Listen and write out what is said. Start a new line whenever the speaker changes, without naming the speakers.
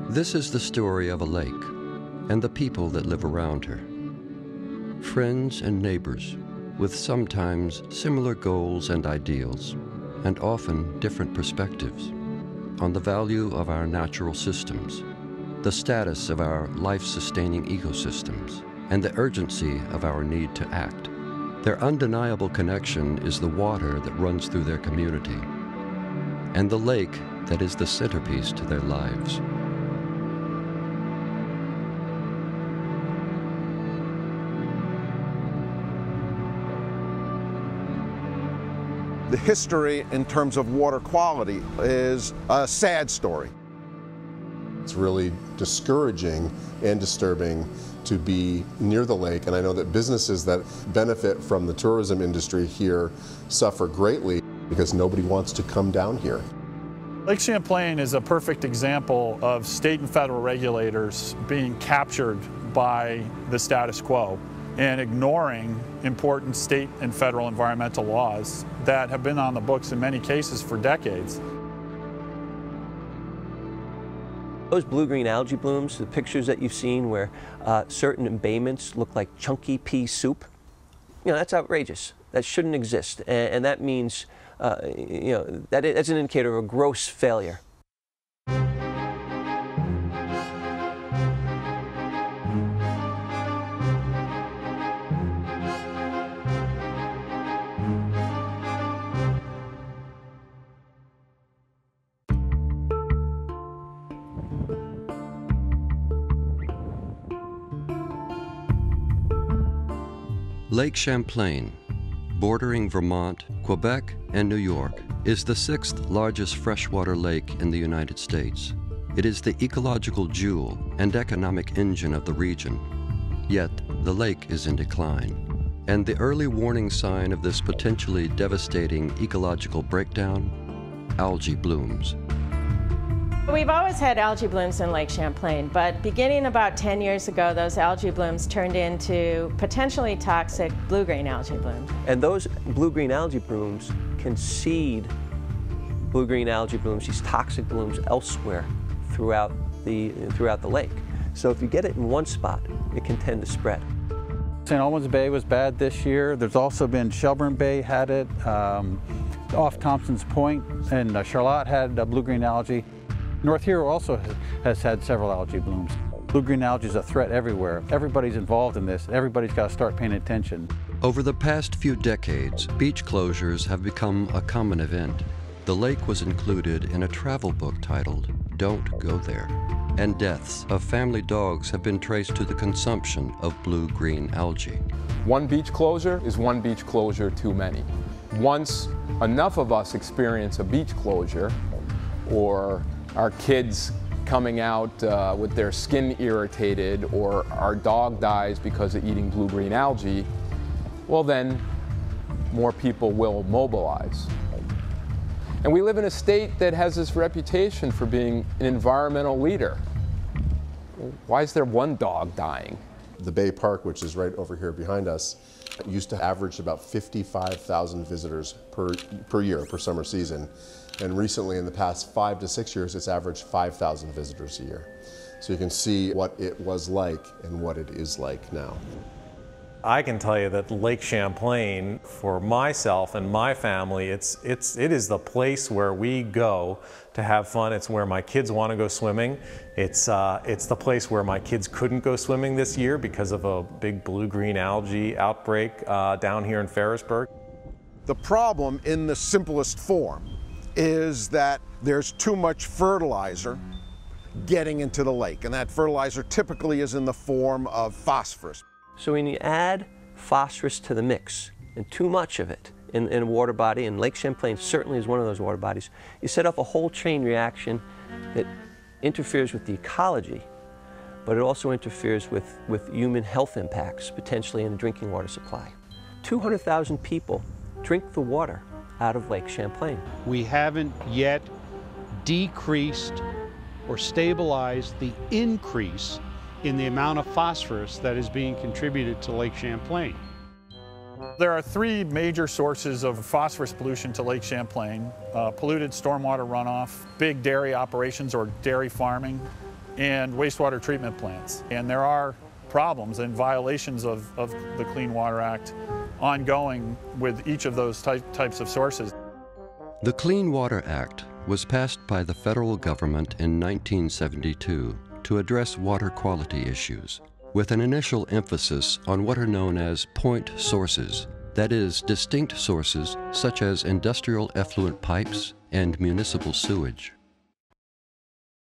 This is the story of a lake and the people that live around her. Friends and neighbors with sometimes similar goals and ideals, and often different perspectives on the value of our natural systems, the status of our life-sustaining ecosystems, and the urgency of our need to act. Their undeniable connection is the water that runs through their community, and the lake that is the centerpiece to their lives.
The history in terms of water quality is a sad story.
It's really discouraging and disturbing to be near the lake, and I know that businesses that benefit from the tourism industry here suffer greatly because nobody wants to come down here.
Lake Champlain is a perfect example of state and federal regulators being captured by the status quo and ignoring important state and federal environmental laws that have been on the books in many cases for decades.
Those blue-green algae blooms, the pictures that you've seen where certain embayments look like chunky pea soup, that's outrageous. That shouldn't exist, and that means, that's an indicator of a gross failure.
Lake Champlain, bordering Vermont, Quebec, and New York, is the 6th largest freshwater lake in the United States. It is the ecological jewel and economic engine of the region. Yet, the lake is in decline. And the early warning sign of this potentially devastating ecological breakdown? Algae blooms.
We've always had algae blooms in Lake Champlain, but beginning about 10 years ago, those algae blooms turned into potentially toxic blue-green algae blooms.
And those blue-green algae blooms can seed blue-green algae blooms, these toxic blooms, elsewhere throughout the lake. So if you get it in one spot, it can tend to spread.
St. Albans Bay was bad this year. There's also been Shelburne Bay had it, off Thompson's Point, and Charlotte had blue-green algae. North Hero also has had several algae blooms. Blue-green algae is a threat everywhere. Everybody's involved in this. Everybody's got to start paying attention.
Over the past few decades, beach closures have become a common event. The lake was included in a travel book titled Don't Go There. And deaths of family dogs have been traced to the consumption of blue-green algae.
One beach closure is one beach closure too many. Once enough of us experience a beach closure, or our kids coming out with their skin irritated, or our dog dies because of eating blue-green algae, well then, more people will mobilize. And we live in a state that has this reputation for being an environmental leader. Why is there one dog dying?
The Bay Park, which is right over here behind us, used to average about 55,000 visitors per year, per summer season. And recently, in the past 5 to 6 years, it's averaged 5,000 visitors a year. So you can see what it was like and what it is like now.
I can tell you that Lake Champlain, for myself and my family, it is the place where we go to have fun. It's where my kids want to go swimming. It's the place where my kids couldn't go swimming this year because of a big blue-green algae outbreak down here in Ferrisburgh.
The problem, in the simplest form, is that there's too much fertilizer getting into the lake, and that fertilizer typically is in the form of phosphorus.
So when you add phosphorus to the mix, and too much of it in a water body, and Lake Champlain certainly is one of those water bodies, you set off a whole chain reaction that interferes with the ecology, but it also interferes with human health impacts, potentially in the drinking water supply. 200,000 people drink the water out of Lake Champlain.
We haven't yet decreased or stabilized the increase in the amount of phosphorus that is being contributed to Lake Champlain.
There are 3 major sources of phosphorus pollution to Lake Champlain: polluted stormwater runoff, big dairy operations or dairy farming, and wastewater treatment plants. And there are problems and violations of the Clean Water Act ongoing with each of those types of sources.
The Clean Water Act was passed by the federal government in 1972 to address water quality issues, with an initial emphasis on what are known as point sources, that is, distinct sources such as industrial effluent pipes and municipal sewage.